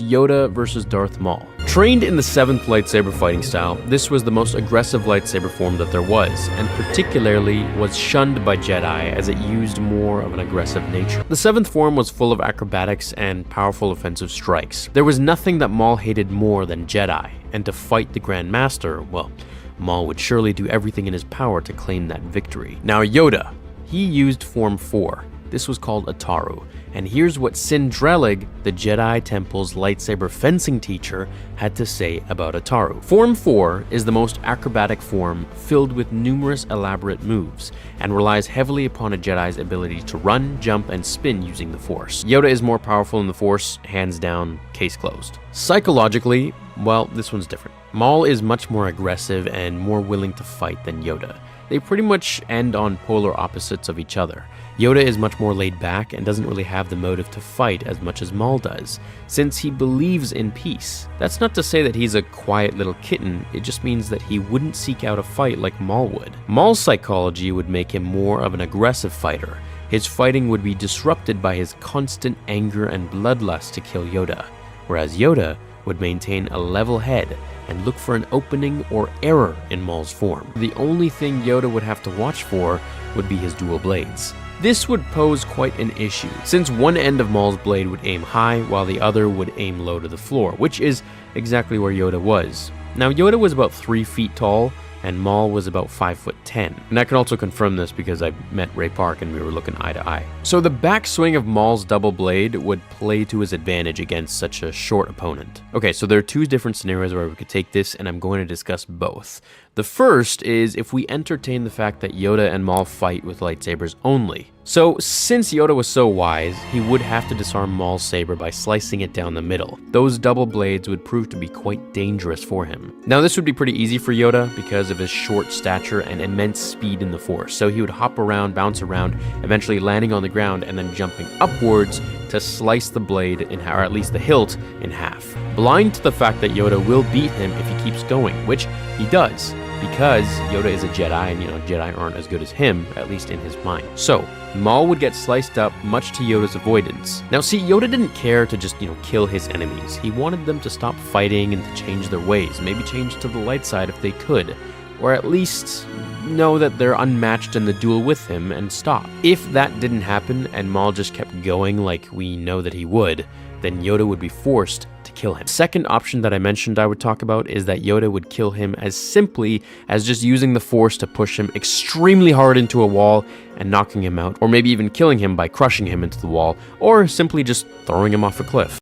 Yoda versus Darth Maul. Trained in the 7th lightsaber fighting style, this was the most aggressive lightsaber form that there was, and particularly was shunned by Jedi as it used more of an aggressive nature. The 7th form was full of acrobatics and powerful offensive strikes. There was nothing that Maul hated more than Jedi, and to fight the Grand Master, well, Maul would surely do everything in his power to claim that victory. Now Yoda, he used Form 4. This was called Ataru, and here's what Sindrelig, the Jedi Temple's lightsaber fencing teacher, had to say about Ataru. Form 4 is the most acrobatic form, filled with numerous elaborate moves, and relies heavily upon a Jedi's ability to run, jump, and spin using the Force. Yoda is more powerful in the Force, hands down, case closed. Psychologically, well, this one's different. Maul is much more aggressive and more willing to fight than Yoda. They pretty much end on polar opposites of each other. Yoda is much more laid back and doesn't really have the motive to fight as much as Maul does, since he believes in peace. That's not to say that he's a quiet little kitten, it just means that he wouldn't seek out a fight like Maul would. Maul's psychology would make him more of an aggressive fighter. His fighting would be disrupted by his constant anger and bloodlust to kill Yoda, whereas Yoda would maintain a level head and look for an opening or error in Maul's form. The only thing Yoda would have to watch for would be his dual blades. This would pose quite an issue, since one end of Maul's blade would aim high while the other would aim low to the floor, which is exactly where Yoda was. Now Yoda was about 3 feet tall, and Maul was about 5'10". And I can also confirm this because I met Ray Park and we were looking eye to eye. So the backswing of Maul's double blade would play to his advantage against such a short opponent. Okay, so there are 2 different scenarios where we could take this, and I'm going to discuss both. The first is if we entertain the fact that Yoda and Maul fight with lightsabers only. So, since Yoda was so wise, he would have to disarm Maul's saber by slicing it down the middle. Those double blades would prove to be quite dangerous for him. Now, this would be pretty easy for Yoda because of his short stature and immense speed in the Force, so he would hop around, bounce around, eventually landing on the ground and then jumping upwards to slice the blade, or at least the hilt, in half. Blind to the fact that Yoda will beat him if he keeps going, which he does, because Yoda is a Jedi, and Jedi aren't as good as him, at least in his mind. So, Maul would get sliced up, much to Yoda's avoidance. Now see, Yoda didn't care to just, kill his enemies. He wanted them to stop fighting and to change their ways, maybe change to the light side if they could, or at least know that they're unmatched in the duel with him and stop. If that didn't happen, and Maul just kept going like we know that he would, then Yoda would be forced to kill him. Second option that I mentioned I would talk about is that Yoda would kill him as simply as just using the Force to push him extremely hard into a wall and knocking him out, or maybe even killing him by crushing him into the wall, or simply just throwing him off a cliff.